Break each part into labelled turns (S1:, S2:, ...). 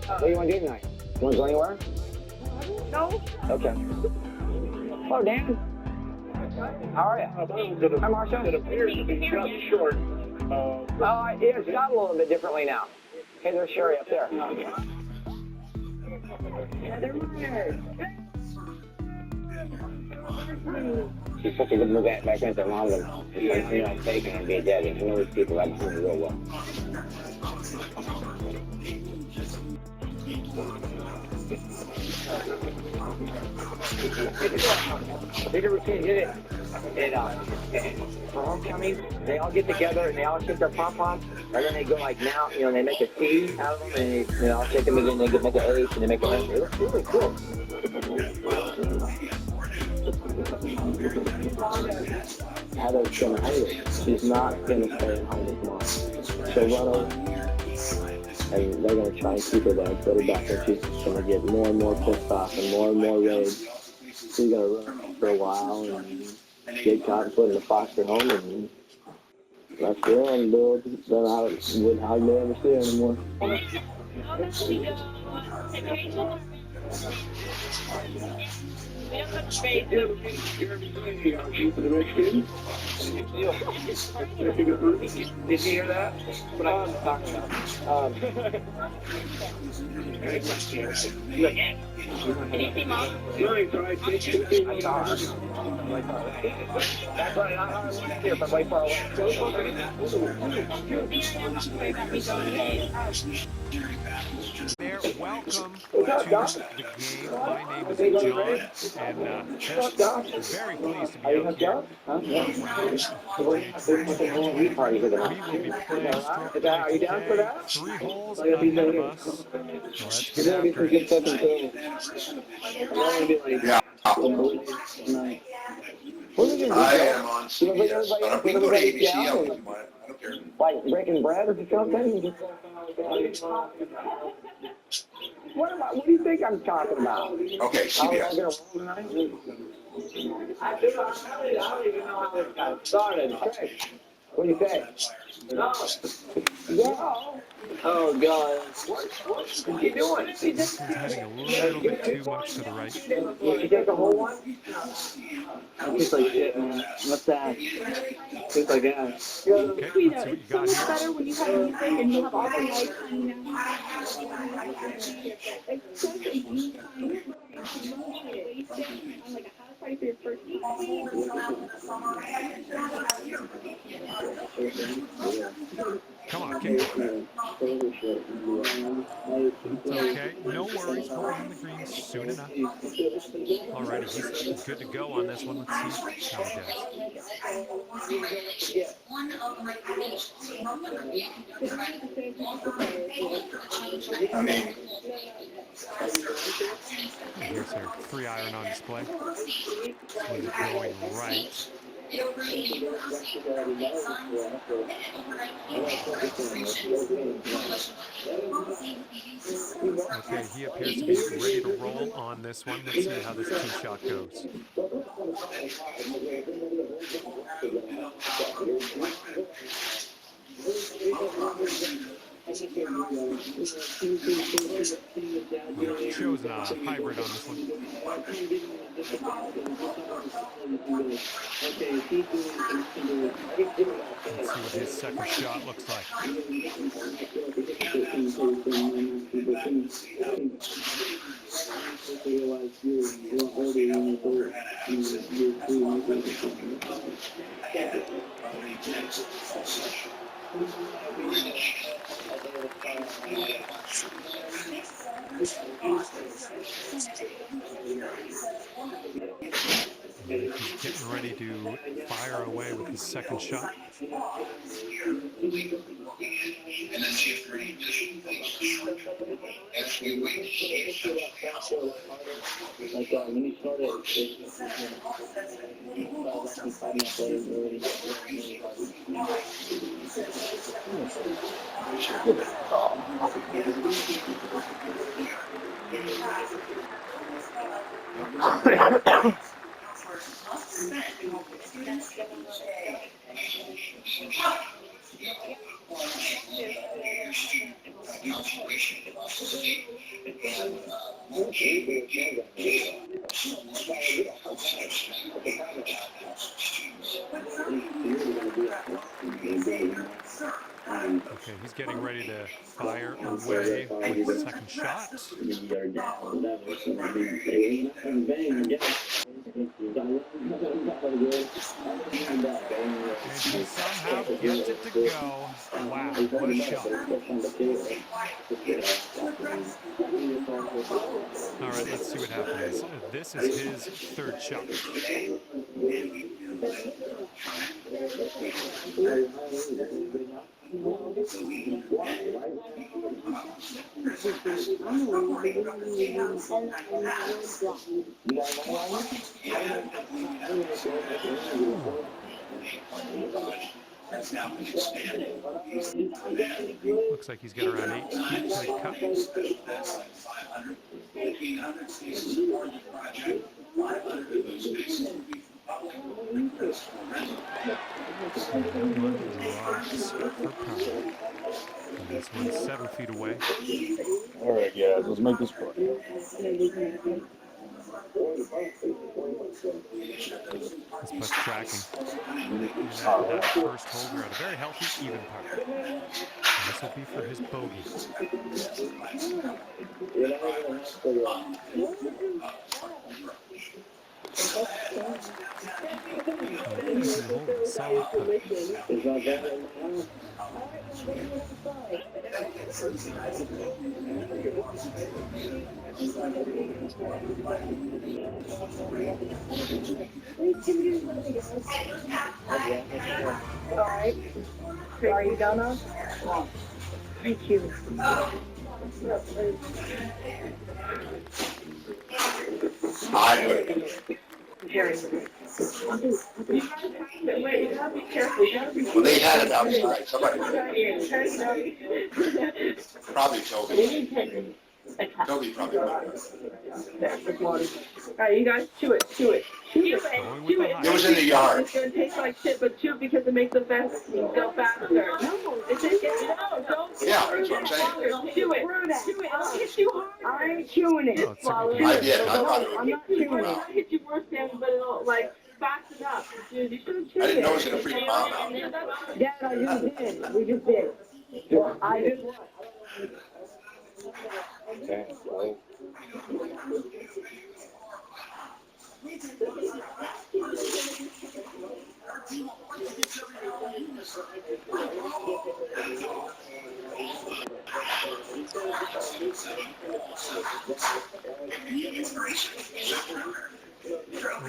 S1: What do you want to do tonight? You want to go anywhere?
S2: No.
S1: Okay. Hello, Dan. How are you? Hi, Marcia.
S2: It appears to be cut short.
S1: Yeah, it's got a little bit differently now. Hey, there's Sherry up there. She's such a good move back into mom and taking and being dead. And you know these people like doing real well. They did it. And for homecoming, they all get together and they all shake their pom-poms, and then they go like now, they make a C out of them, and they all shake them again, and they make an H, and they make a H. It looks really cool. Heather's gonna hate it. She's not gonna stay at home with mom. She'll run over, and they're gonna try and keep her there, put her back, and she's just gonna get more and more pissed off and more rage. She's gonna run for a while and get caught and put in a foster home, and that's the end, dude. Then I wouldn't hardly ever see her anymore.
S2: We don't have to trade them. Did you hear that? What I was talking about.
S3: Anything, Mom?
S1: That's right, I wasn't here from way far away.
S4: There, welcome to the game. My name is John, and just very pleased to be out here. We will be playing stroke play today. 3 holes ahead of us. Let's get after it.
S5: Yeah. I am on CBS, but we can go to ABC. I don't care.
S1: Like breaking bread or something? What do you think I'm talking about?
S5: Okay, CBS.
S1: I don't even know how this got started. Okay. What do you say? No. Yeah. Oh, God. What are you doing?
S4: He's heading a little bit too much to the right.
S1: You take the whole one? It tastes like shit, man. What's that? Tastes like that.
S4: Okay, let's see what you got
S3: It's
S4: here.
S3: better when you have music and you have all the lights on, you know. It's such a good time. You don't want to waste it on like a house party for your first
S4: Come on, keep going. It's okay. No worries. We'll be in the green soon enough. All right, he's good to go on this one. Let's see how he does.
S5: I mean,
S4: Here's her 3-iron on display. This one's going right. Okay, he appears to be ready to roll on this one. Let's see how this tee shot goes. We've chosen a hybrid on this one. Let's see what his second shot looks like. He's getting ready to fire away with his second shot. Okay, he's getting ready to fire away with the second shot. And he somehow gets it to go. Wow, what a shot. All right, let's see what happens. This is his third shot. Looks like he's got around 8 feet to the cup. No one rocks for power. And this one's 7 feet away.
S6: All right, guys, let's make this play.
S4: This putt's tracking. And that first holder at a very healthy, even putt. And this will be for his bogey. Solid putt.
S3: Alright. Are you done on? Thank you.
S5: I would.
S3: Jerry. Wait, you gotta be careful. You gotta be
S5: Well, they had it outside. Somebody probably Toby. Toby probably would.
S3: Alright, you guys, chew it. Chew it.
S5: It was in the yard.
S3: It's gonna taste like shit, but chew because it makes the fast go faster. No, it's no, don't.
S5: Yeah, that's what I'm saying.
S3: Chew it. Chew it. I'll hit you hard. I ain't chewing it.
S4: Oh, it's a good
S5: I did. I thought it would.
S3: I'm not chewing it. I'll hit you worse, Sam, but it'll like fasten up. Dude, you should have chewed it.
S5: I didn't know it was gonna freak him out now.
S3: Yeah, I just did. We just did. I did what?
S6: Okay, well.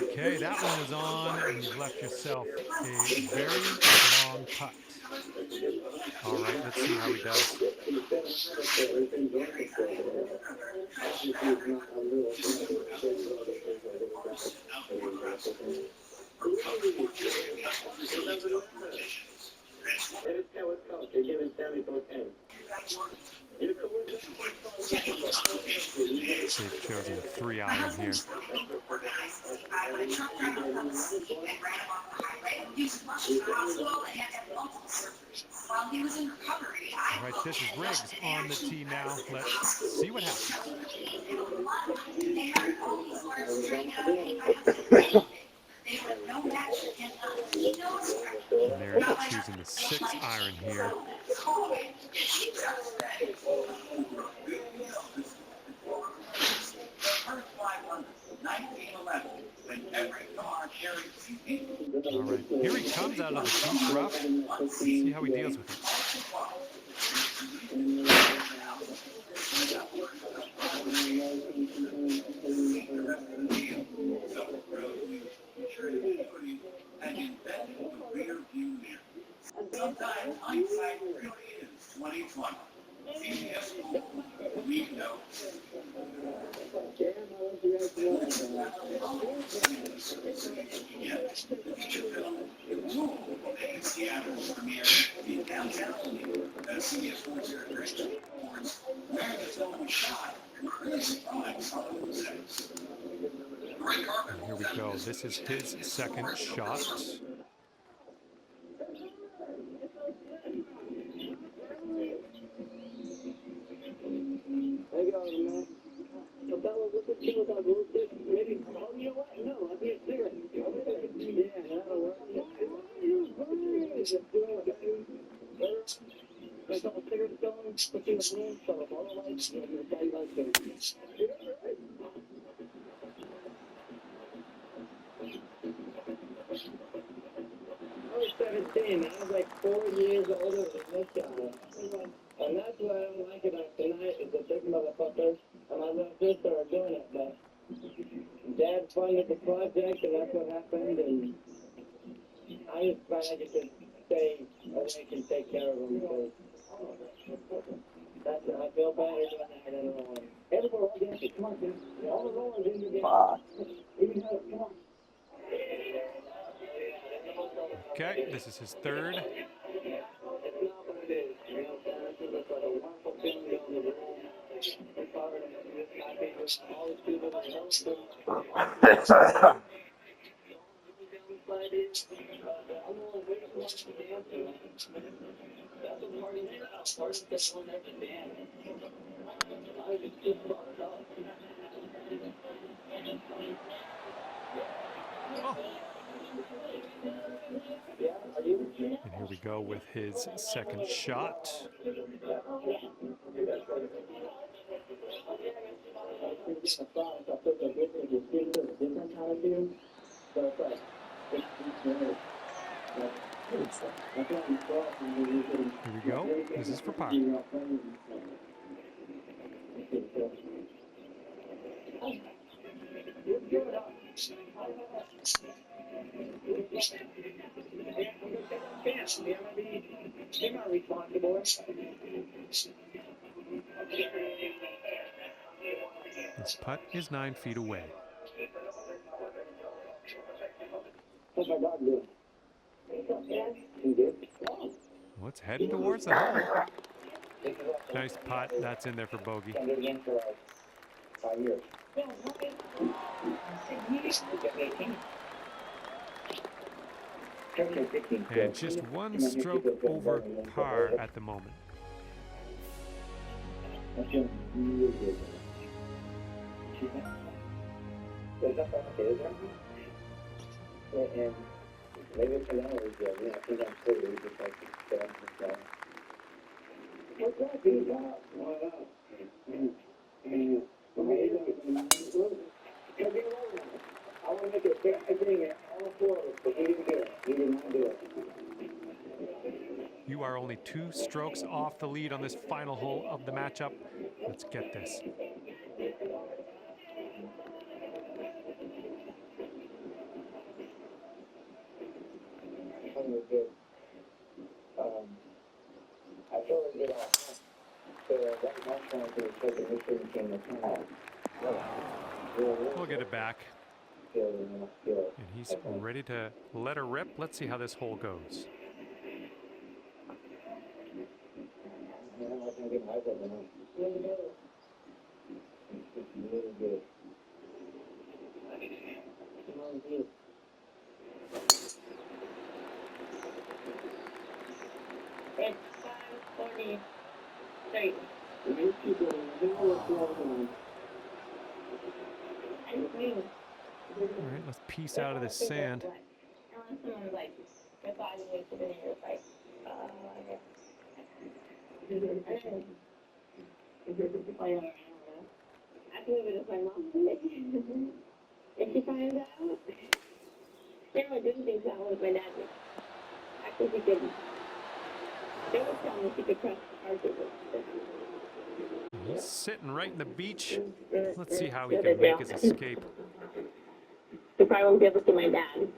S4: Okay, that one is on, and you've left yourself a very long putt. All right, let's see how he does. They've chosen a 3-iron here. All right, this is Riggs on the tee now. Let's see what happens. And they're choosing the 6-iron here. All right, here he comes out of the deep rough. Let's see how he deals with it.
S7: Sometimes hindsight really is 20/20. We know. Seattle's premier in downtown. CBS Sports Awards. America's only shot. Crazy times on the settings.
S4: And here we go. This is his second shot.
S2: She was like, well, maybe, oh, you know what? No, I'll be a cigarette. Yeah, that'll work. There's a couple cigarette stones, put you in the room, so all the lights, and the guy likes it. I was 17, man. I was like 4 years older than this guy. And that's what I don't like about tonight is the big motherfuckers. And my little sister are doing it, but Dad funded the project, and that's what happened. And I just thought I could just stay awake and take care of them. Because that's what I feel better doing that than rolling. Everywhere, all the come on, man. All the rollers in the game. Even though, come on.
S4: Okay, this is his third. And here we go with his second shot. Here we go. This is for par. This putt is 9 feet away. Well, it's heading towards the hole. Nice putt. That's in there for bogey. And just one stroke over par at the moment.
S2: I want to make it fair. I think all four of us, but he didn't do it. He did not do it.
S4: You are only 2 strokes off the lead on this final hole of the matchup. Let's get this.
S2: I totally did all. So that was trying to take the mission came to time.
S4: We'll get it back. And he's ready to let her rip. Let's see how this hole goes. All right, let's piece out of this sand.
S3: If she finds out, they were doing things that was my dad. Actually, she couldn't. They were telling me she could trust Arthur.
S4: He's sitting right in the beach. Let's see how he can make his escape.
S3: He probably won't be able to see my dad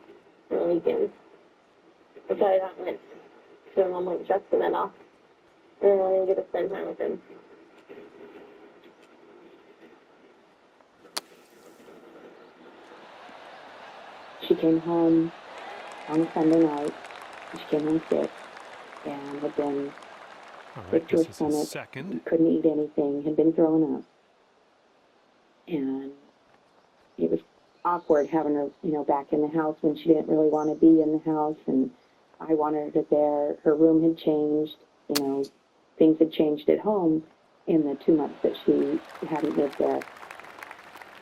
S3: on the weekends. I'll tell you that much. So I'm like just and then off. And I don't get to spend time with him. She came home on Sunday night. She came home sick and had been
S4: All
S3: sick
S4: right,
S3: to her
S4: this is his
S3: stomach.
S4: second.
S3: Couldn't eat anything. Had been throwing up. And it was awkward having her, back in the house when she didn't really want to be in the house. And I wanted her there. Her room had changed. Things had changed at home in the 2 months that she hadn't lived there.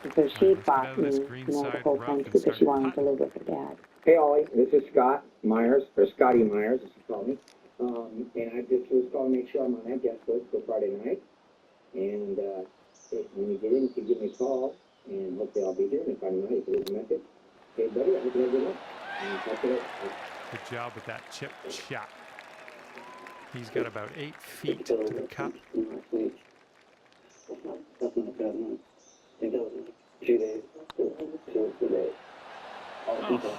S3: And so she
S4: Let's get
S3: fought
S4: out of
S3: me,
S4: this
S3: you
S4: green
S3: know, the
S4: side
S3: whole
S4: rough
S3: time
S4: and
S3: too, because
S4: start
S3: she wanted to
S4: putting.
S3: live with her dad.
S8: Hey Ollie, this is Scott Myers, or Scotty Myers, as you call me. And I just was calling to make sure I'm on that guest list for Friday night. And when you get in, you can give me a call, and hopefully I'll be here. And if I'm not, if it isn't method, hey buddy, I hope you have a good luck. And talk to you later.
S4: Good job with that chip shot. He's got about 8 feet to the cup.
S2: Nothing like that, no. I think that was 2 days. 2 days. All people,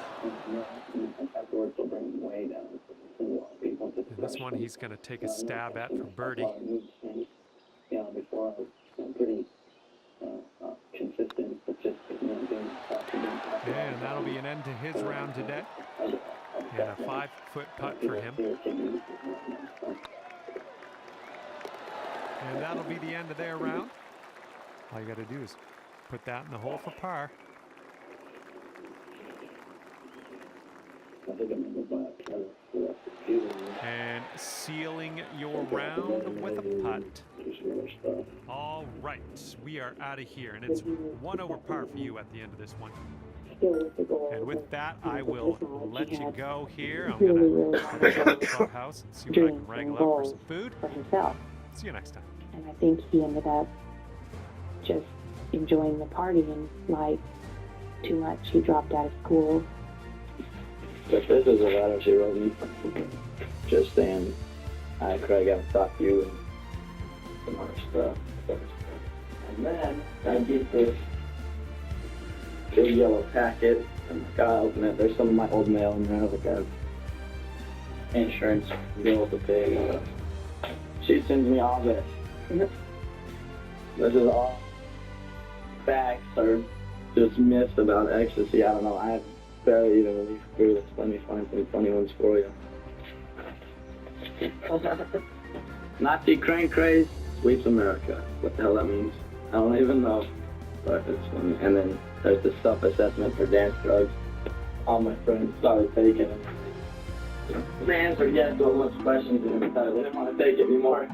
S2: afterwards, they'll bring them way down.
S4: And this one he's going to take a stab at for birdie.
S2: Yeah, before I was pretty consistent, but just doing
S4: And that'll be an end to his round today. And a 5-foot putt for him. And that'll be the end of their round. All you got to do is put that in the hole for par. And sealing your round with a putt. All right, we are out of here. And it's 1 over par for you at the end of this one. And with that, I will let you go here. I'm going to head to the clubhouse and see what I can wrangle up for some food.
S3: For himself.
S4: See you next time.
S3: And I think he ended up just enjoying the party and like too much. He dropped out of school.
S1: If this is a letter she wrote me, just saying, hi Craig, I haven't talked to you and some other stuff. And then I get this big yellow packet, and I open it. There's some of my old mail in there, like a insurance bill to pay. She sends me all this. This is all facts or just myths about ecstasy. I don't know. I barely even really through this. Let me find some funny ones for you. Nazi crank craze sweeps America. What the hell that means? I don't even know. But it's funny. And then there's the self-assessment for dance drugs. All my friends started taking it. The answer yes, so much questions and they didn't want to take it anymore.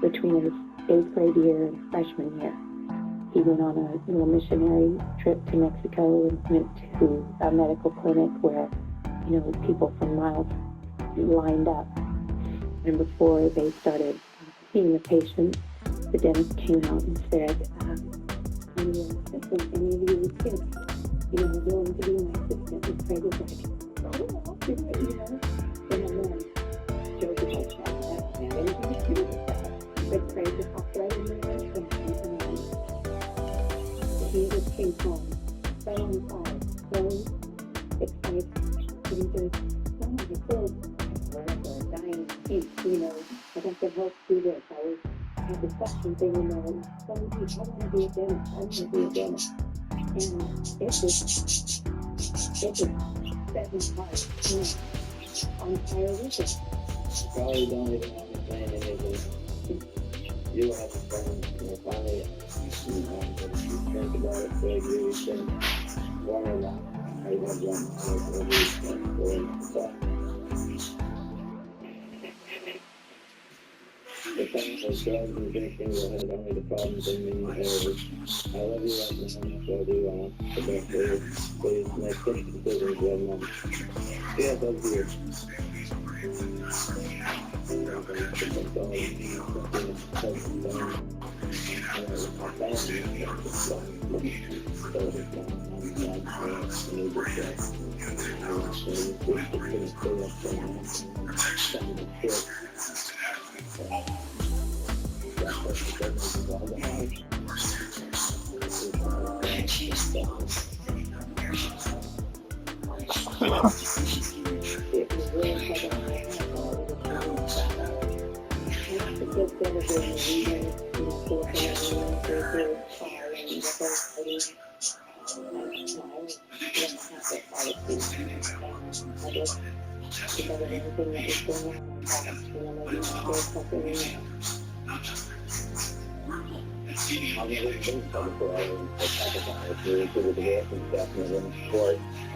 S3: Between his 8th grade year and freshman year, he went on a little missionary trip to Mexico and went to a medical clinic where, you know, people from miles lined up. And before they started seeing the patient, the dentist came out and said, any of you kids, you know, willing to be my assistant? And Craig was like, oh, I'll do it, you know. And then Joe was like, I don't have anything to do with that. But Craig just hopped right in there and he just came home, so on fire, so excited. And he goes, oh my God, I'm dying to eat, you know, I got to help do this. I had the suction thing in there, and I want to be a dentist, I want to be a dentist. And it just set me apart, you know, on fire with it.
S2: Probably don't even understand any of this. You have a friend, you know, finally, you think about it, Craig, you can worry about how you're going to jump the thing is, drugs and drinking will have only the problems in many areas. I love you right now, so I do. I want the best for you. Please make good decisions right now. Yeah, that's weird.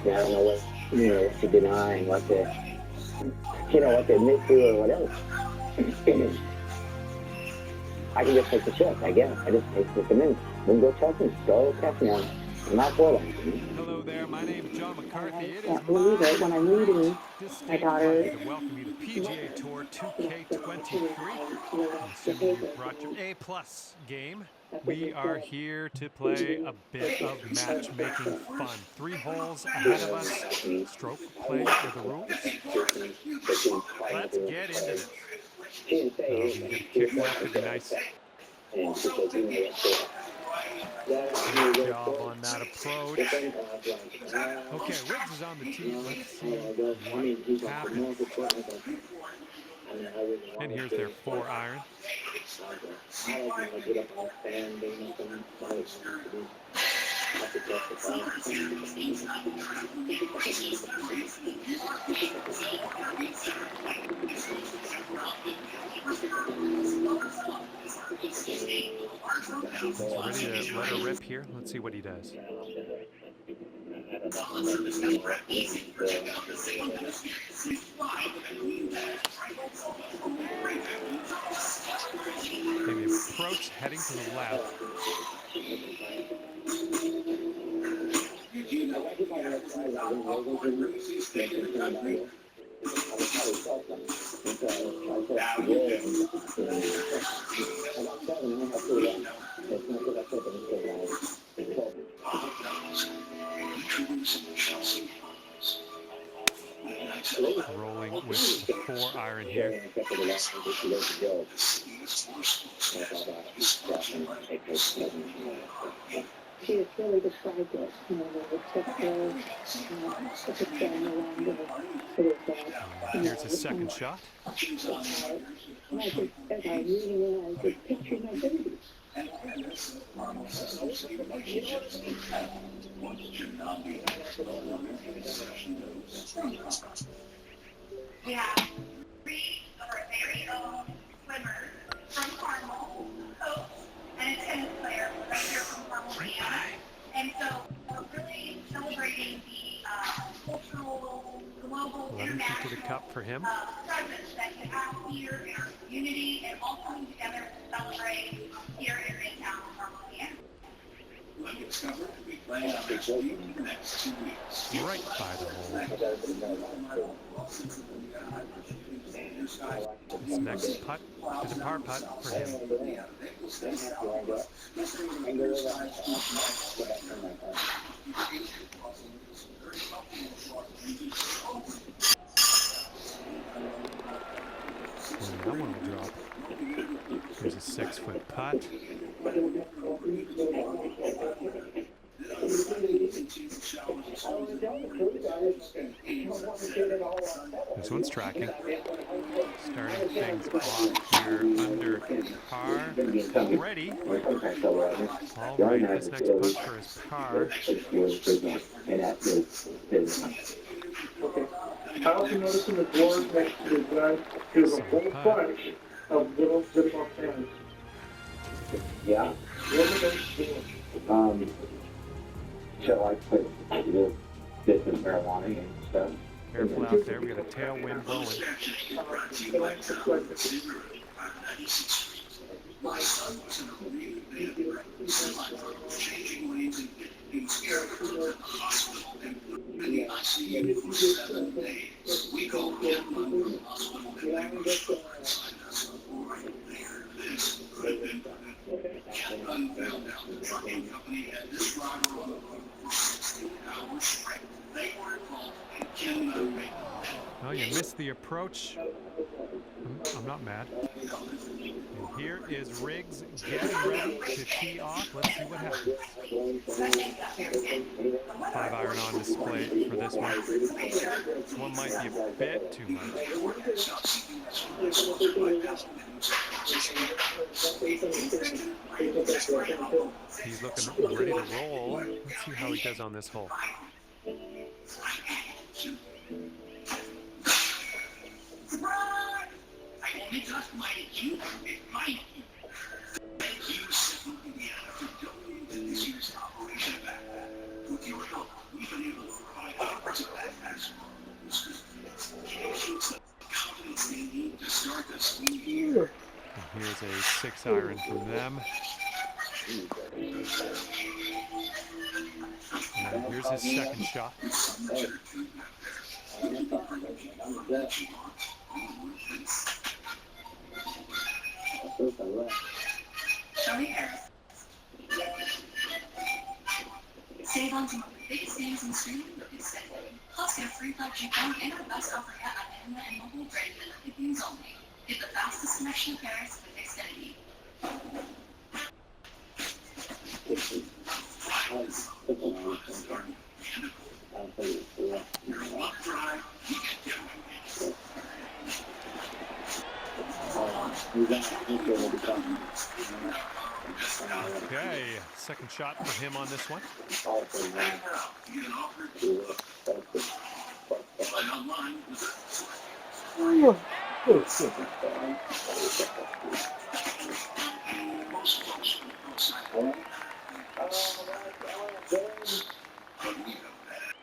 S1: They have no way, you know, to deny what they, you know, what they admit to or whatever. I can just take the chip, I guess. I just take the convince.
S8: Then go catch me. Go catch me. I'm not for that.
S4: Hello there, my name is John McCarthy. It is
S3: can't believe it when I'm reading
S4: my
S3: my
S4: distinct
S3: daughter.
S4: pleasure to welcome you to PGA Tour 2K23. I'm assuming you brought your A-plus game. We are here to play a bit of matchmaking fun. 3 holes ahead of us. Stroke play are the rules. Let's get into this. Oh, if you can get a kick left, it'd be nice. Good job on that approach. Okay, Riggs is on the tee. Let's see what happens. And here's their 4-iron. He's ready to let her rip here. Let's see what he does. Maybe approach heading to the left. Rolling with the 4-iron here.
S3: She has really described it, you know, the typical,
S4: Here's his second shot.
S3: And I just, as I'm reading it, I just picture my baby.
S9: We have 3 of our very own swimmers from Carmel, coach, and a tennis player right here from Carmel, Indiana. And so we're really celebrating the cultural, global,
S4: 11 feet to the cup for him.
S9: presence that we have here in our community and all coming together to celebrate here in Midtown, Carmel, Indiana.
S4: Right by the hole. This next putt is a par putt for him. And that one will drop. Here's a 6-foot putt. This one's tracking. Starting things off here under par. Already. All right, this next putt for his par.
S10: I also noticed in the drawers next to the glass, there's a whole bunch of little zip-off fans.
S8: Yeah.
S10: What are those doing?
S8: So I put this in marijuana and stuff.
S4: Careful out there, we got a tailwind blowing.
S7: My son was in a really bad wreck, changing lanes and being scared to go to the hospital and put him in the ICU for 7 days. We called him from the hospital and they were struck inside us. Right there, this could have been done. Ken unveiled out the trucking company had this driver on the road for 16 hours straight. They were involved and Ken made
S4: Well, you missed the approach. I'm not mad. And here is Riggs getting ready to tee off. Let's see what happens. 5-iron on display for this one. This one might be a bit too much. He's looking ready to roll. Let's see how he does on this hole. And here's a 6-iron from them. And here's his second shot.
S9: Save on some of the biggest games in streaming with Xfinity. Plus, get a free 5G phone and our best offer yet on internet and mobile during the Olympic Games only. Get the fastest connection to Paris with Xfinity.
S4: Okay, second shot for him on this one.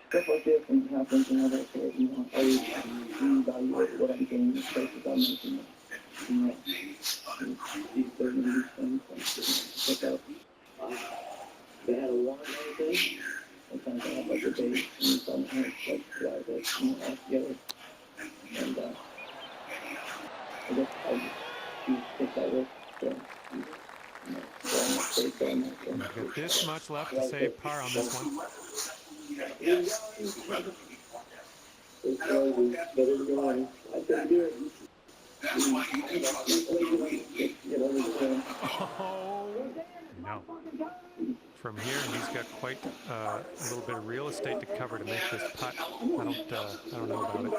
S2: Stuff like this and happens and all that sort of, you know, always reevaluate what I'm doing, the choices I'm making, you know, these things and pick up. They had a warrant and everything. Sometimes I have like a day and sometimes like drive it, you know, all together. And I guess I just choose to take that risk. So, you know, so I'm not safe there.
S4: We've got this much left to save par on this one. Oh, no. From here, he's got quite a little bit of real estate to cover to make this putt. I don't know about it.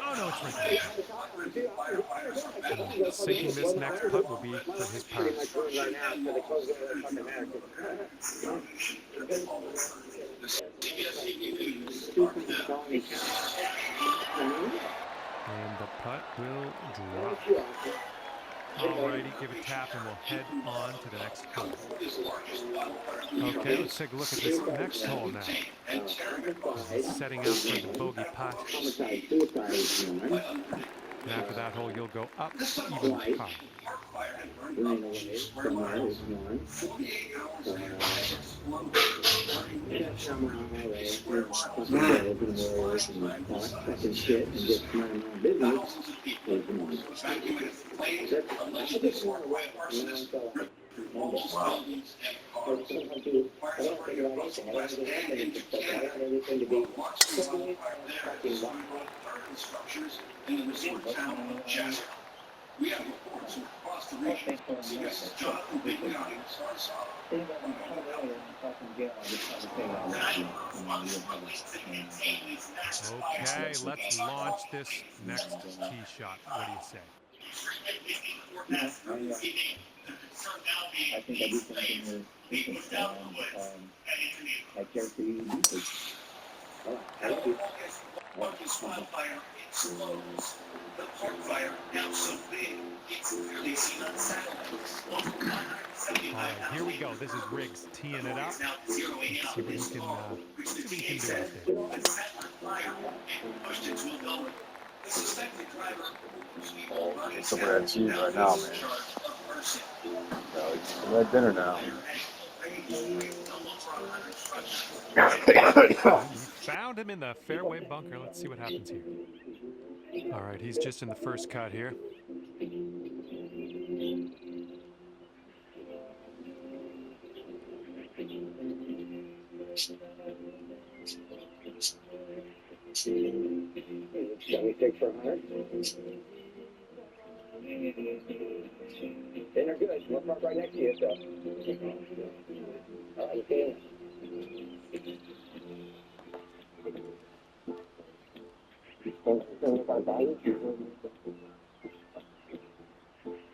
S4: Oh no, it's right there. Sinking this next putt will be for his par. And the putt will drop. Alrighty, give a tap and we'll head on to the next hole. Okay, let's take a look at this next hole now. He's setting up for the bogey putt. And after that hole, you'll go up even par.
S7: We have reports from across the region. CBS's Jonathan Bignani starts off.
S4: Okay, let's launch this next tee shot. What do you say?
S2: I think I do something different. I care for you deeply. Thank you.
S7: The park fire now so big, it's clearly seen on satellite.
S4: Alright, here we go. This is Riggs teeing it up. Let's see what he can do out there.
S6: Some of that cheese right now, man. I'm at dinner now.
S4: Found him in the fairway bunker. Let's see what happens here. All right, he's just in the first cut here.
S8: Shall we take for 100? Then they're good. We'll park right next to you, so. All right, okay.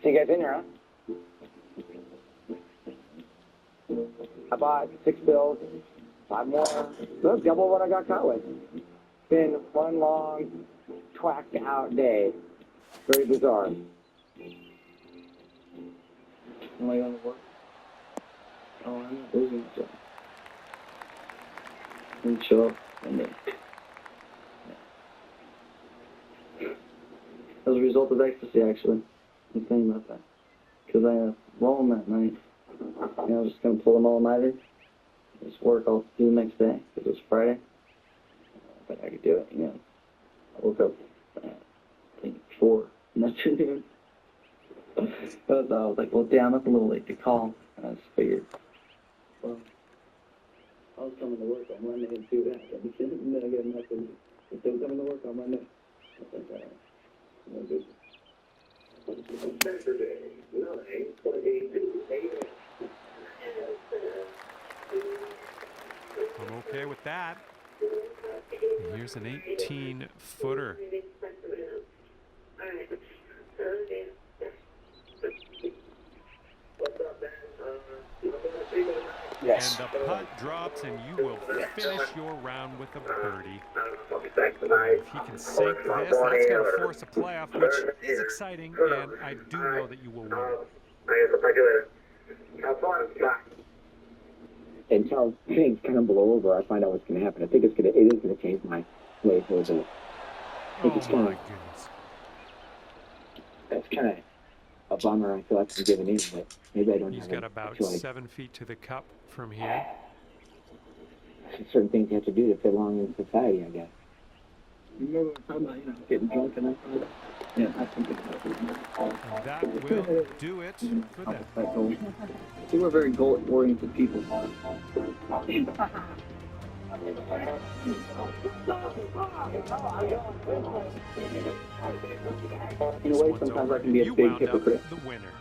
S8: See you guys in here, huh? I bought 6 bills, 5 more. Look, double what I got caught with. It's been one long, twacked out day. Very bizarre.
S2: Am I on the work? Oh, I'm not losing so. And show up and then.
S11: both of ecstasy, actually. I'm thinking about that. Because I roll them that night. You know, just going to pull them all-nighter. Just work all through the next day, because it was Friday. I think I could do it, you know. I woke up, I think, 4 in the afternoon. But I was like, well, damn, that's a little late to call. I just figured, well, I was coming to work on Monday and see what happened. And then I get a message, I'm still coming to work on Monday. I was like, all right, no good.
S7: Saturday, 9:22 a.m.
S4: I'm okay with that. And here's an 18-footer.
S1: Yes.
S4: And the putt drops, and you will finish your round with a birdie. If he can sink this, that's going to force a playoff, which is exciting, and I do know that you will win.
S8: Until things kind of blow over, I find out what's going to happen. I think it is going to change my way towards it.
S4: Oh, my goodness.
S8: That's kind of a bummer. I feel like I'm giving in, but maybe I don't
S4: He's
S8: have
S4: got
S8: it.
S4: about
S8: Like
S4: 7 feet to the cup from here.
S8: certain things you have to do to fit along in society, I guess. You remember talking about, getting drunk and that kind of stuff? Yeah, I think
S4: And that will do it for them.
S11: See, we're very goal-oriented people. In a way, sometimes I can be a big hypocrite.
S4: The winner.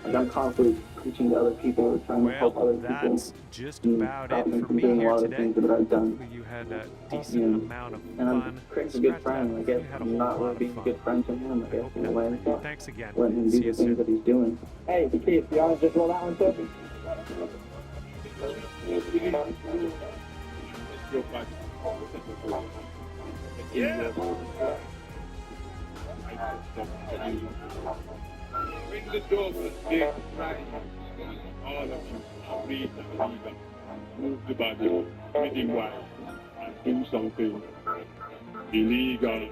S11: And I'm constantly preaching to other people, trying to help other people.
S4: That's just about it for me
S11: doing a
S4: here
S11: lot of
S4: today.
S11: things that I've done.
S4: Hopefully you had a decent amount of
S11: And I'm
S4: fun.
S11: Craig's a good friend, I guess. I'm not really being a good friend to him, I guess, in a way.
S4: Thanks again.
S11: Letting him do the things that he's doing.
S8: Hey, Keith, you want to just roll that one too?
S10: Yeah. Ring the doorbell, big prize. All of you, please move the body, meeting wise, and do something illegal.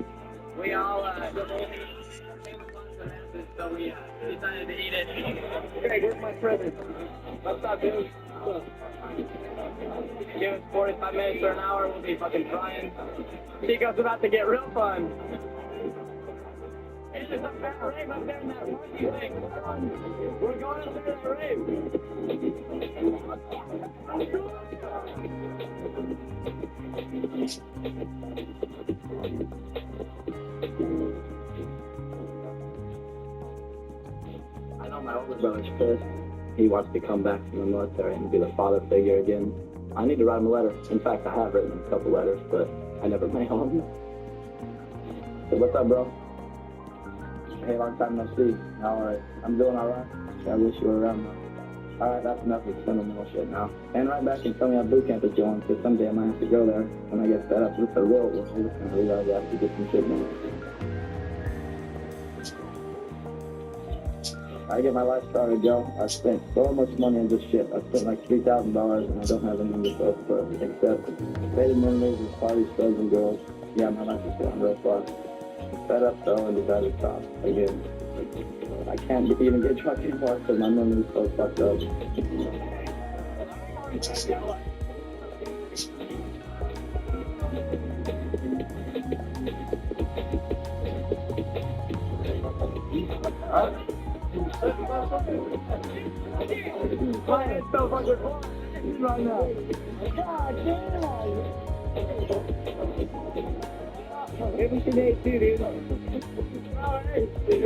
S2: We all, so we decided to eat it.
S8: Hey, where's my present? What's up, dude?
S2: Give us 45 minutes or an hour, we'll be fucking trying. Chico's about to get real fun. It's just a fat rave up there in that monkey thing. We're going up there to that rave.
S11: I know my older brother's pissed. He wants to come back from the military and be the father figure again. I need to write him a letter. In fact, I have written him a couple letters, but I never mail them. So what's up, bro? Hey, long time no see. Alright, I'm doing alright. I wish you were around, though. Alright, that's enough of sentimental shit now. And right back and tell me how boot camp is going, because someday I might have to go there when I get fed up with the real world, and I realize I have to get some shit done. I get my life started, Joe. I spent so much money on this shit. I spent like $3,000 and I don't have anything to show for it except faded memories of parties, drugs, and girls. Yeah, my life is going real far. I'm fed up though and decided to stop again. I can't even get drunk anymore because my memory is so fucked up.
S2: My head's so fucking full right now. God damn! Every today too, dude. Alright. This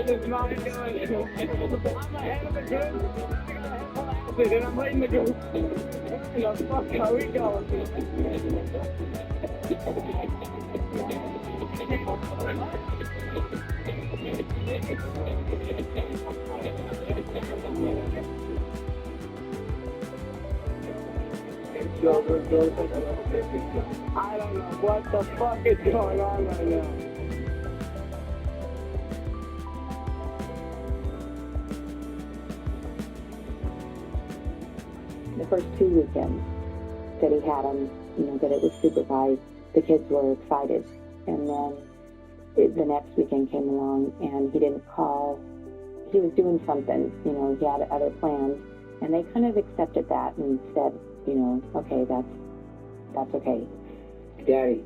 S2: is not going. I'm ahead of the group. And I'm leading the group. Where the fuck are we going? I don't know what the fuck is going on right now.
S3: the first 2 weekends that he had him, you know, that it was supervised, the kids were excited. And then the next weekend came along and he didn't call. He was doing something, you know, he had other plans. And they kind of accepted that and said, you know, okay, that's okay.
S8: Daddy,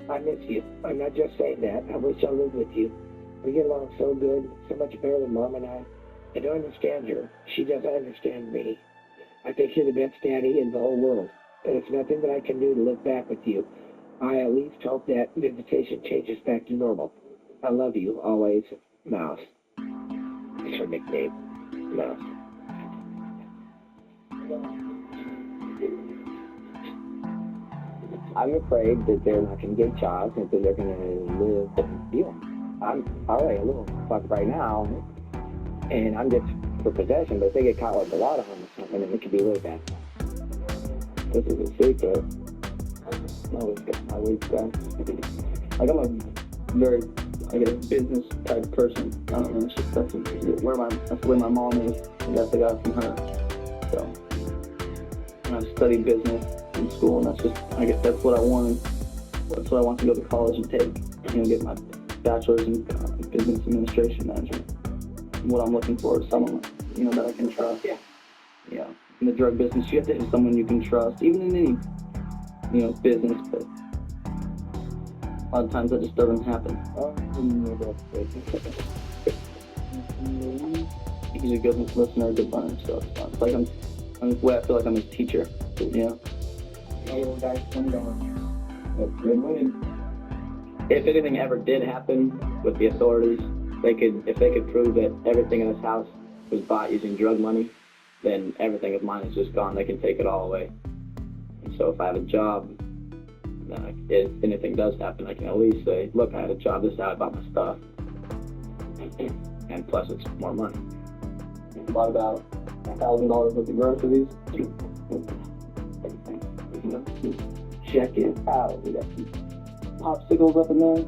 S8: I miss you. I'm not just saying that. I wish I lived with you. We get along so good, so much better than Mom and I. I don't understand her. She doesn't understand me. I think you're the best daddy in the whole world. And it's nothing that I can do to live back with you. I at least hope that visitation changes back to normal. I love you, always, Mouse. That's her nickname, Mouse. I'm afraid that they're not going to get jobs and that they're going to live and deal. I'm already a little fucked right now, and I'm just for possession, but if they get caught with a lot of them or something, then it could be really bad. This is a secret. My weed guy.
S11: Like I'm a business type person. I don't know, it's just that's the way my mom is. And that's I got it from her. So I studied business in school, and I guess that's what I wanted. That's what I want to go to college and take. You know, get my bachelor's in business administration management. And what I'm looking for is someone, you know, that I can trust. Yeah. Yeah. In the drug business, you have to have someone you can trust, even in any, you know, business. But a lot of times that just doesn't happen. He's a good listener, a good learner, so it's fun. It's like I'm the way I feel like I'm his teacher. Yeah. If anything ever did happen with the authorities, if they could prove that everything in this house was bought using drug money, then everything of mine is just gone. They can take it all away. And so if I have a job, if anything does happen, I can at least say, look, I had a job, this is how I bought my stuff. And plus it's more money. Bought about $1,000 worth of groceries. Check it out. We got some popsicles up in there.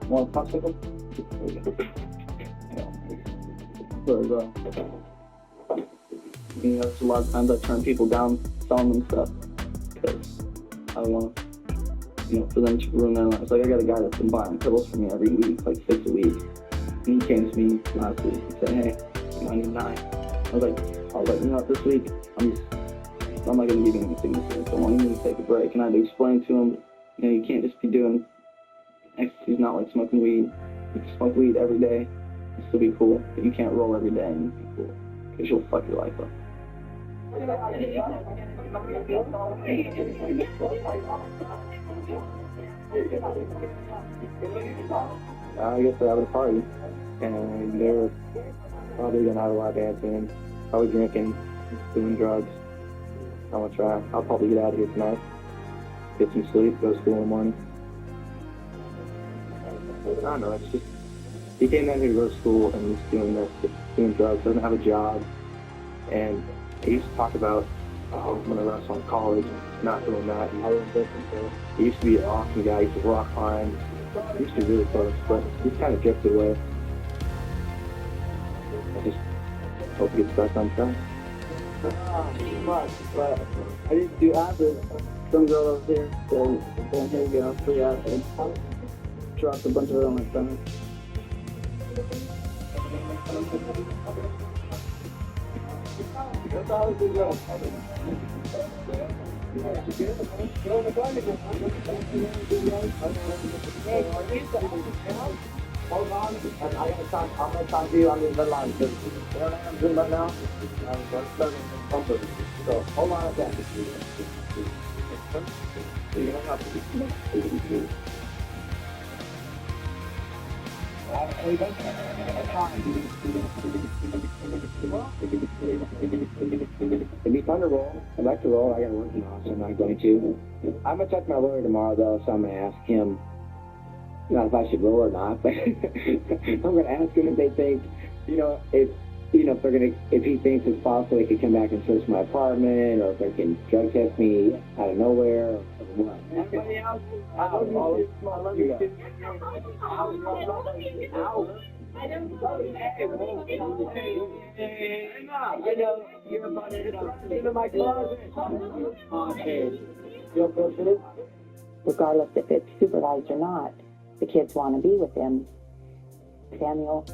S11: Want a popsicle? You know, a lot of times I turn people down selling them stuff because I don't want to, you know, for them to ruin their lives. Like I got a guy that's been buying pills for me every week, like 6 a week. And he came to me last week and said, hey, you know, I need 9. I was like, you know what, this week I'm not going to give you anything this week. I want you to take a break. And I had to explain to him, you know, you can't just be doing ecstasy's not like smoking weed. You can smoke weed every day and still be cool, but you can't roll every day and be cool because you'll fuck your life up. I guess they're having a party, and they're probably gonna have a lot of dancing, probably drinking, doing drugs. I'll probably get out of here tonight, get some sleep, go to school in the morning. I don't know, it's just, he came down here to go to school and he's doing this, doing drugs, doesn't have a job, and he used to talk about whenever I was in college, not doing that. He used to be an awesome guy, he used to rock climb, he used to be really close, but he's kind of drifted away. I just hope he gets back on track. But I didn't do acid. Some girl over there said, here you go, free acid. Dropped a bunch of it on my stomach. That's how it goes. Hold on, and I'm gonna talk to you on the red line, because you know what I'm doing right now? I'm starting to bump it. So, hold on a second. So you're gonna have to It'd be fun to roll. I'd like to roll. I got to work tomorrow, so I'm not going to. I'm going to talk to my lawyer tomorrow, though, so I'm going to ask him, not if I should roll or not, but I'm going to ask him if they think, if he thinks it's possible they could come back and search my apartment, or if they can drug test me out of nowhere, or what. Everybody else, I love you.
S8: I know you're about to into my closet. Okay. You'll go through?
S3: Regardless if it's supervised or not, the kids want to be with him. Samuel,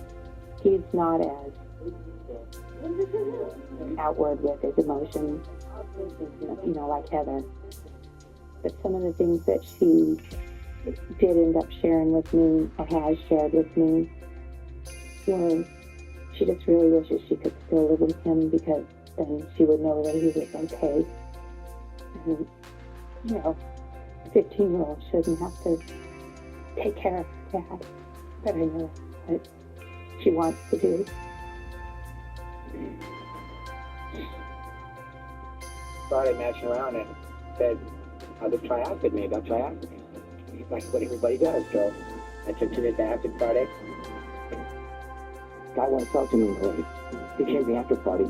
S3: he's not as outward with his emotions, like Heather. But some of the things that she did end up sharing with me, or has shared with me, were she just really wishes she could still live with him, because then she would know that he was okay. And, a 15-year-old shouldn't have to take care of her dad. But I know what she wants to do.
S8: Started messing around and said, I'll just try acid, maybe I'll try acid. Like what everybody does, so I took to this acid Friday. Guy went to talk to me already. He came to the after party,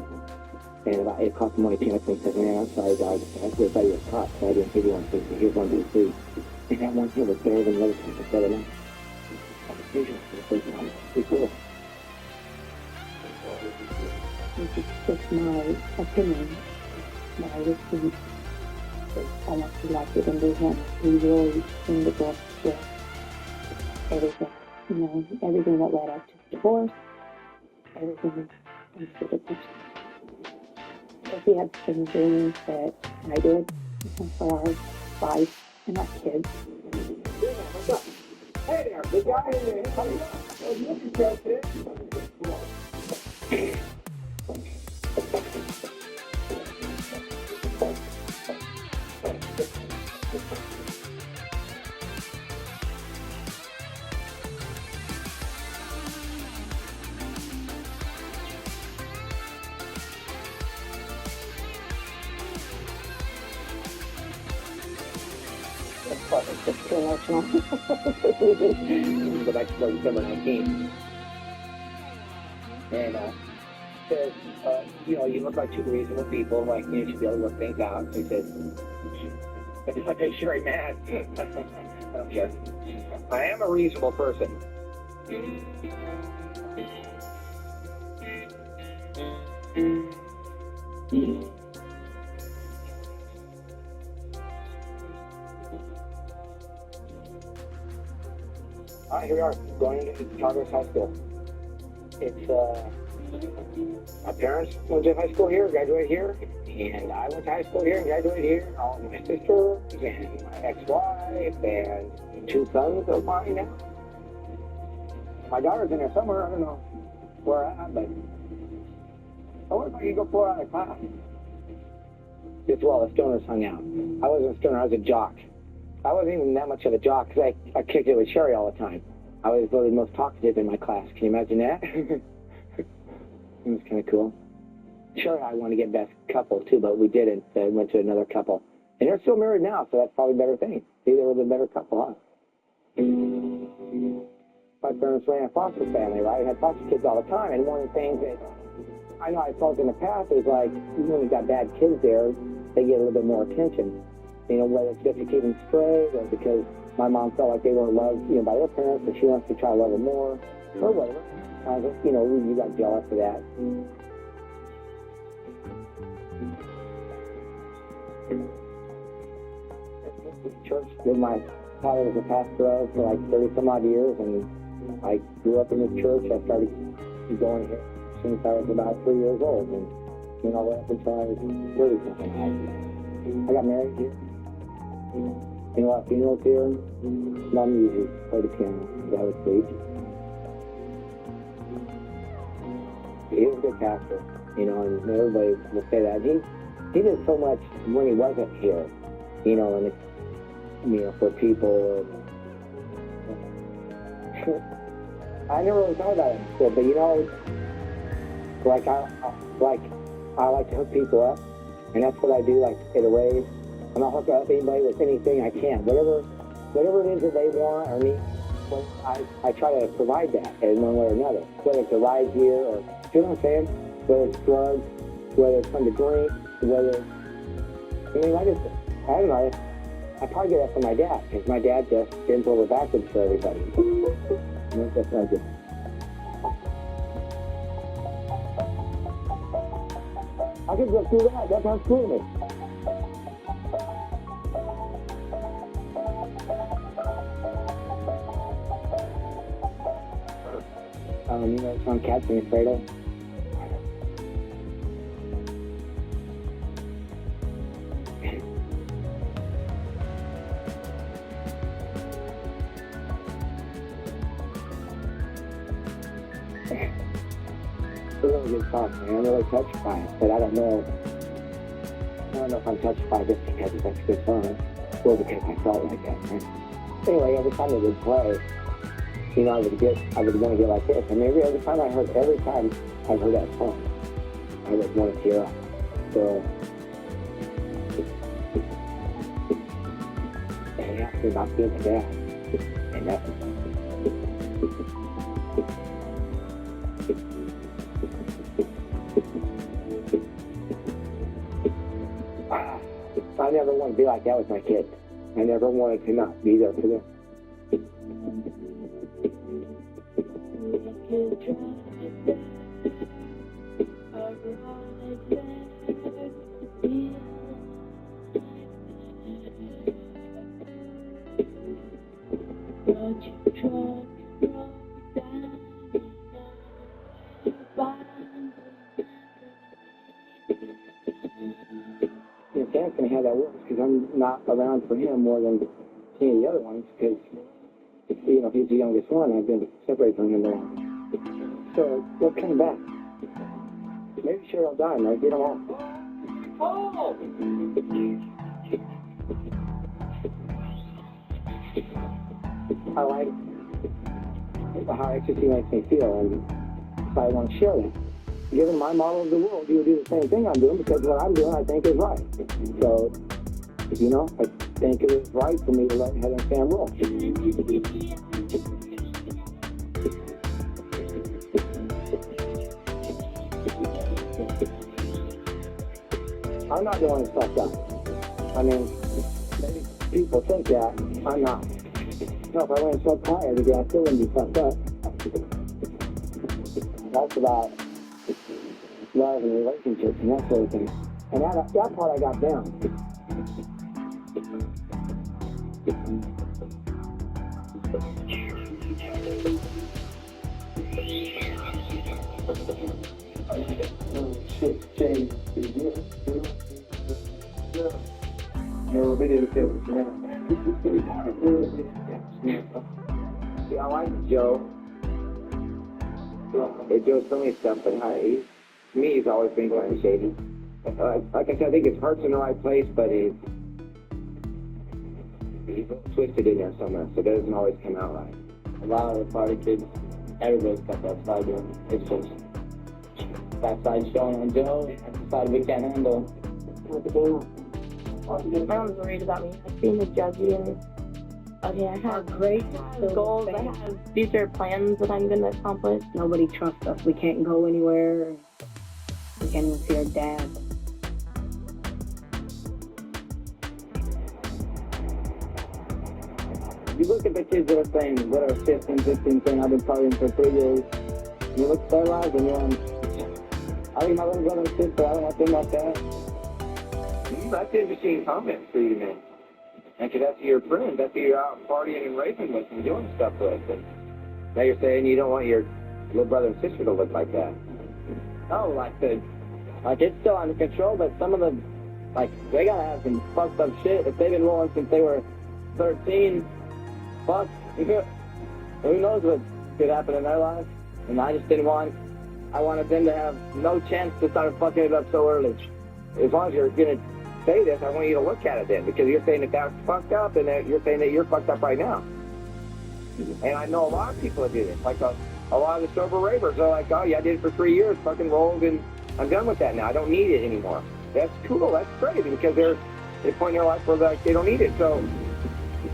S8: and it cost him money to He said, man, I'm sorry, guys. I thought you were caught, so I didn't give you one. So here's 1, 2, 3. And that one here was better than the other two. Better than that. Vision for the first time. Pretty cool.
S3: This is just my opinion. But I just think it's almost like it into him. He really seemed to go with everything. Everything that led up to the divorce. Everything into the picture. If he had the same dreams that I did for our life and our kids.
S8: What's up? Hey there, big guy in there. How you doing?
S3: It's too emotional.
S8: Go back to December 19th. And says, you look like two reasonable people, like you should be able to work things out. So he says, I'm sure I'm mad. I don't care. I am a reasonable person. All right, here we are, going into Congress High School. It's, my parents went to high school here, graduated here, and I went to high school here and graduated here, and all my sister, and my ex-wife, and 2 sons of mine now. My daughter's in there somewhere, I don't know where at, but I wonder if I could go pull her out of class. Just while the stoners hung out. I wasn't a stoner, I was a jock. I wasn't even that much of a jock, because I kicked it with Sherry all the time. I was voted most talkative in my class. Can you imagine that? It was kind of cool. Sherry and I wanted to get best couple, too, but we didn't. Went to another couple. And they're still married now, so that's probably a better thing. See, they were the better couple, huh? My parents ran a foster family, right? I had foster kids all the time, and one of the things that I know I felt in the past is like, when you got bad kids there, they get a little bit more attention. Whether it's just to keep them straight, or because my mom felt like they weren't loved, by their parents, but she wants to try to love them more, or whatever. You got jealous of that. Church that my father was a pastor of for like 30 some odd years, and I grew up in this church. I started going here since I was about 3 years old, and all the way up until I was 30 something. I got married here. A lot of funerals here. Mom usually played the piano. That was sweet. He was a good pastor, and everybody will say that. He did so much when he wasn't here, and it's, for people. I never really thought about it before, but I like to hook people up, and that's what I do, like at a rave. I'm not hooking up anybody with anything I can. Whatever it is that they want or need, I try to provide that in one way or another. Whether it's a ride here, or, you know what I'm saying? Whether it's drugs, whether it's something to drink, whether, I don't know. I probably get that from my dad, because my dad just bends over backwards for everybody. That's what I do. could just do that. That's not screwing me. You know, some cats being afraid of. It's a really good song, man. I'm really touched by it, but I don't know if I'm touched by it just because it's such a good song, or because I felt like that, right? Anyway, every time it would play, you know, I was gonna get like this. I mean, every time I've heard that song, I would want to tear up. So, and he asked me about being a dad, and that's. I never wanted to be like that with my kids. I never wanted to not be there for them. Sam's going to have that works because I'm not around for him more than any of the other ones because, you know, he's the youngest one. I've been separated from him long. So, let's come back. Maybe sure I'll die and I'll get them all. Oh! I like how ecstasy makes me feel, and so I want to share that. Given my model of the world, you would do the same thing I'm doing because what I'm doing I think is right. So, you know, I think it is right for me to let Heather and Sam roll. I'm not the one that's fucked up. I mean, maybe people think that. I'm not. No, if I went and smoked high every day, I still wouldn't be fucked up. That's about love and relationships and that sort of thing. And that part I got down. Shit's changed. No video clips now. See, I like Joe. Joe's so many stuff, but to me, he's always been kind of shady. Like I said, I think his heart's in the right place, but he's twisted in there somewhere, so it doesn't always come out right. A lot of the party kids, everybody's got that side to them. It's just that side showing on Joe, that's the side we can't handle.
S3: With the game. My mom's worried about me. I've seen the judgy and okay, I have great goals. I have future plans that I'm going to accomplish. Nobody trusts us. We can't go anywhere. We can't even see our dad.
S8: You look at the kids that are saying, whatever, 15, 16, saying, I've been partying for 3 years. You look at their lives and you're on, I think my little brother and sister, I don't want them like that. That's interesting comments for you, man. Because that's your friends, that's who you're out partying and raping with and doing stuff with. And now you're saying you don't want your little brother and sister to look like that. Oh, like it's still under control, but some of the, they gotta have some fucked up shit. If they've been rolling since they were 13, fuck, who knows what could happen in their lives. And I just I wanted them to have no chance to start fucking it up so early. As long as you're gonna say this, I want you to look at it then, because you're saying that that's fucked up, and that you're saying that you're fucked up right now. And I know a lot of people that do this. Like a lot of the sober ravers are like, oh yeah, I did it for 3 years, fucking rolled, and I'm done with that now. I don't need it anymore. That's cool. That's crazy, because they're at a point in their life where they don't need it. So,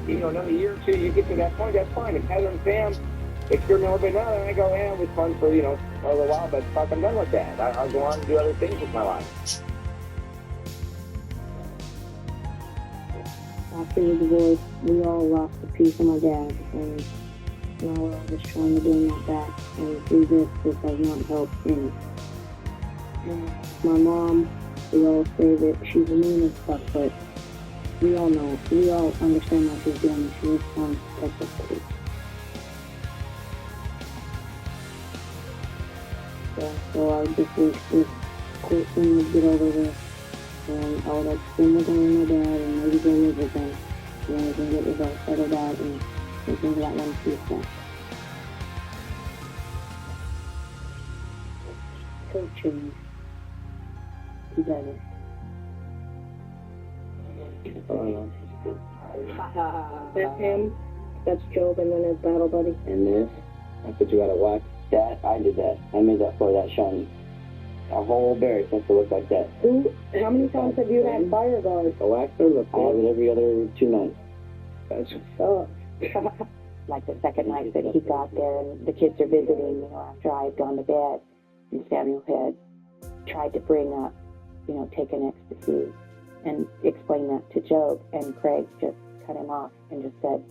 S8: another year or two, you get to that point, that's fine. If Heather and Sam experiment a little bit now, then I go, yeah, it was fun for, a little while, but fuck, I'm done with that. I'll go on and do other things with my life.
S3: After the divorce, we all lost a piece of my dad, and now we're all just trying to gain that back. And through this does not help any. My mom, we all say that she's mean and stuff, but we all know, we all understand what she's doing, and she just wants to protect us too. Yeah, so I just wish this court thing would get over with, and I would like to spend more time with my dad, and maybe go live with him, and then we can get this all settled out, and get into that one piece back. Coaching together. That's him, that's Job, and then his battle buddy.
S1: And this, that's what you gotta watch. That, I did that. I made that for that shiny. A whole berry supposed to look like that.
S3: How many times have you had fire guards?
S1: A waxer, I have it every other 2 nights.
S3: That's what's up. Like the second night that he got there, and the kids are visiting, you know, after I had gone to bed, and Samuel had tried to bring up, you know, taking ecstasy, and explain that to Job, and Craig just cut him off and just said,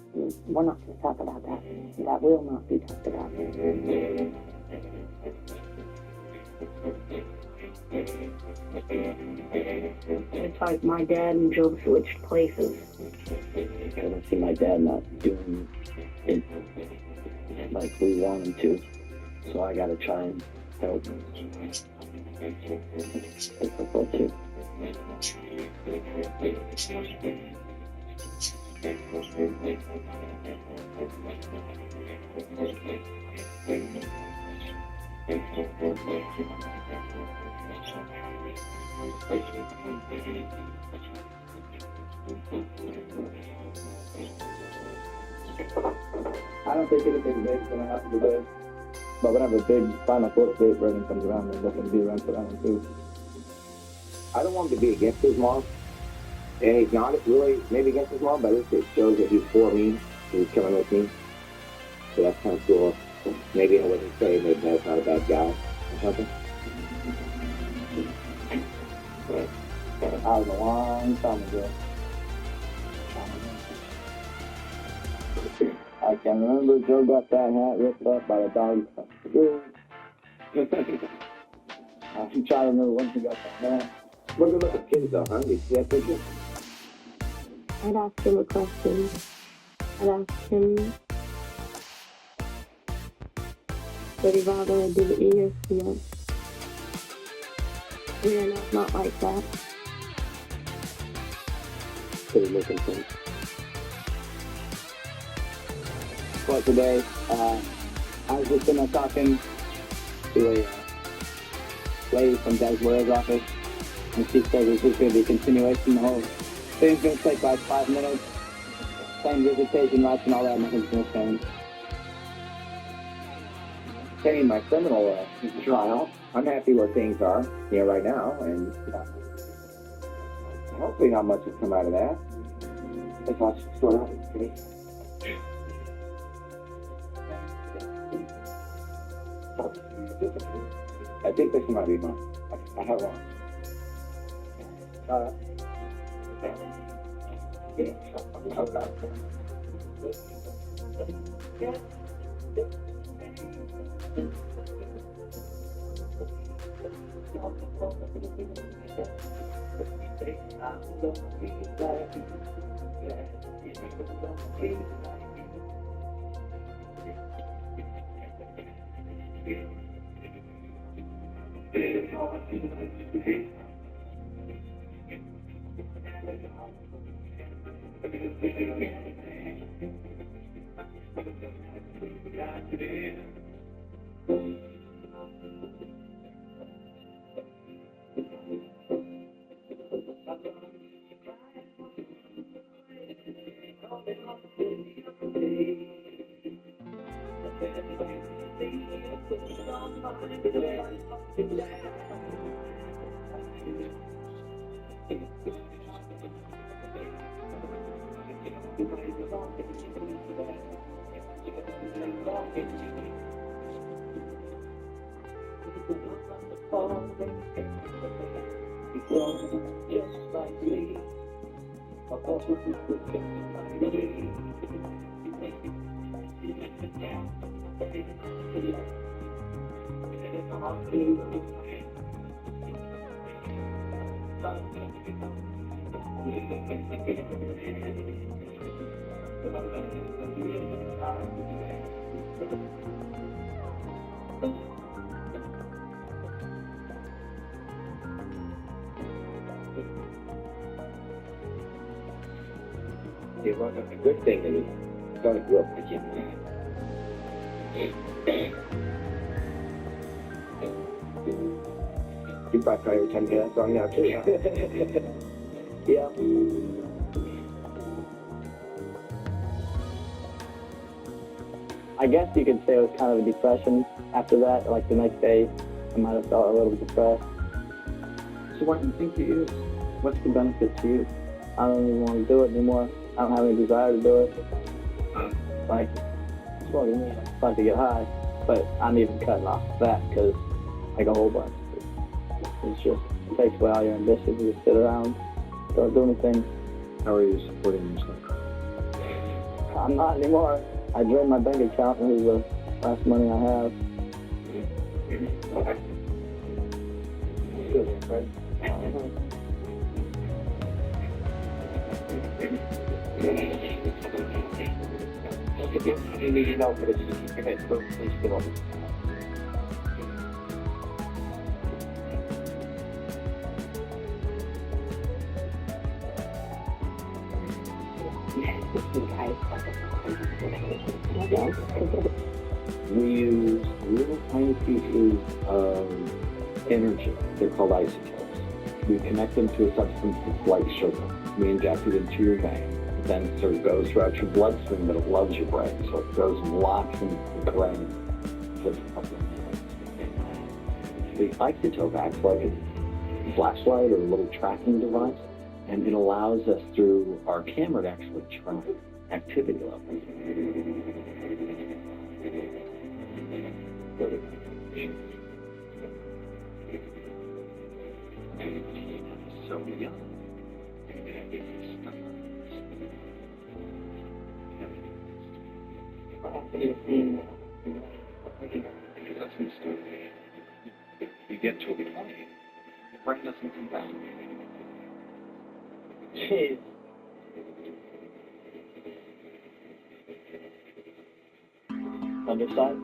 S3: we're not going to talk about that. That will not be talked about. It's like my dad and Job switched places.
S1: Because I see my dad not doing it like we want him to. So I gotta try and help. It's difficult too.
S8: I don't think anything big's gonna happen today. But whenever big final court date Brendan comes around, there's nothing to be around for that one too.
S1: I don't want him to be against his mom. And he's not really maybe against his mom, but at least it shows that he's for me. He's coming with me. So that's kind of cool. Maybe I wouldn't say maybe that's not a bad guy or something.
S8: That was a long time ago. I can remember Joe got that hat ripped up by the dog. I'm trying to remember when he got that hat.
S1: Look at the kids though, huh? Did you see that picture?
S3: I'd ask him a question. I'd ask him, would he rather do ESPN? We're not like that.
S1: Pretty looking thing. But today, I was just talking to a lady from Desware's office, and she said it's just going to be a continuation. The whole thing's going to take like 5 minutes. Same visitation rights and all that, nothing's going to change.
S8: Paying my criminal trial, I'm happy where things are, you know, right now, and hopefully not much has come out of that.
S1: If I should sort out, okay?
S8: I think this might be mine. I have one. See, well, the good thing is it's going to grow up again. You probably cry every time you hear that song now, too. Yeah.
S1: I guess you could say it was kind of a depression after that. Like the next day, I might have felt a little depressed.
S11: So why do you think you use? What's the benefit to you?
S1: I don't even want to do it anymore. I don't have any desire to do it. Like, it's what I mean. It's fun to get high, but I'm even cutting off that because like a whole bunch. It's just, it takes away all your ambition. You just sit around, don't do anything.
S6: How are you supporting yourself?
S1: I'm not anymore. I drained my bank account and it was the last money I have.
S8: Good, right? You need to know for this. Okay, so please get on.
S11: We use little tiny pieces of energy. They're called isotopes. We connect them to a substance that's like sugar. We inject it into your vein. It then sort of goes throughout your bloodstream, but it loves your brain, so it goes and locks into the brain for a couple of minutes. The isotope acts like a flashlight or a little tracking device, and it allows us through our camera to actually track activity levels. So young. You get to a point, your brain doesn't come back.
S1: Jeez. Underside,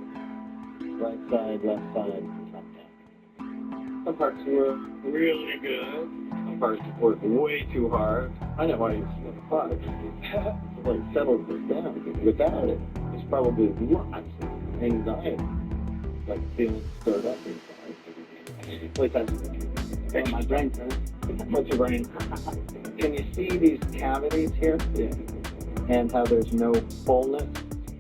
S1: right side, left side, top down.
S11: Some parts were really good. Some parts worked way too hard. I know why you split apart. It like settled this down. Without it, there's probably lots of anxiety, like feeling stirred up inside. At least that's my brain. What's your brain? Can you see these cavities here? Yeah. And how there's no fullness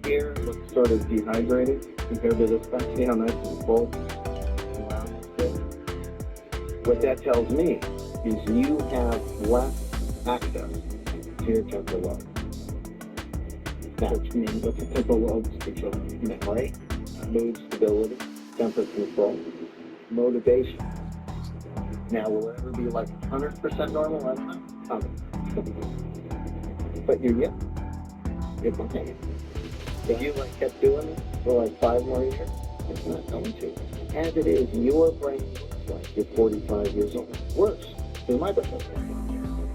S11: here? It looks sort of dehydrated compared to this stuff. See how nice and full? What that tells me is you have less access to your temporal lobe. Which means what the temporal lobes control memory, mood stability, temper control, motivation. Now, will it ever be like 100% normal? I don't know. But you're young. You're fine. If you kept doing it for like 5 more years, it's not going to. As it is, your brain looks like you're 45 years old. Worse, than my brain looks like.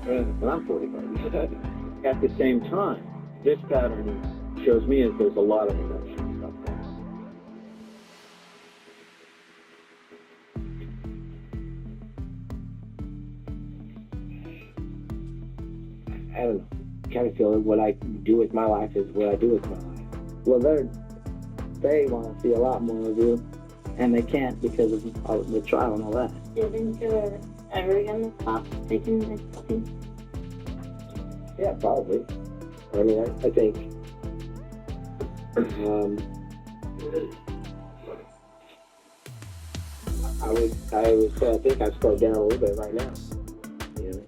S11: And I'm 45. At the same time, this pattern shows me as there's a lot of emotional stuff going on.
S8: I don't know. I kind of feel that what I do with my life is what I do with my life.
S1: Well, they want to see a lot more of you, and they can't because of the trial and all that.
S3: Do you think you're ever going to stop taking nicotine?
S8: Yeah, probably. I mean, I think I think I've slowed down a little bit right now. You know,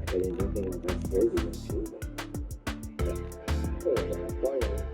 S8: I didn't do anything like that crazy too, but yeah.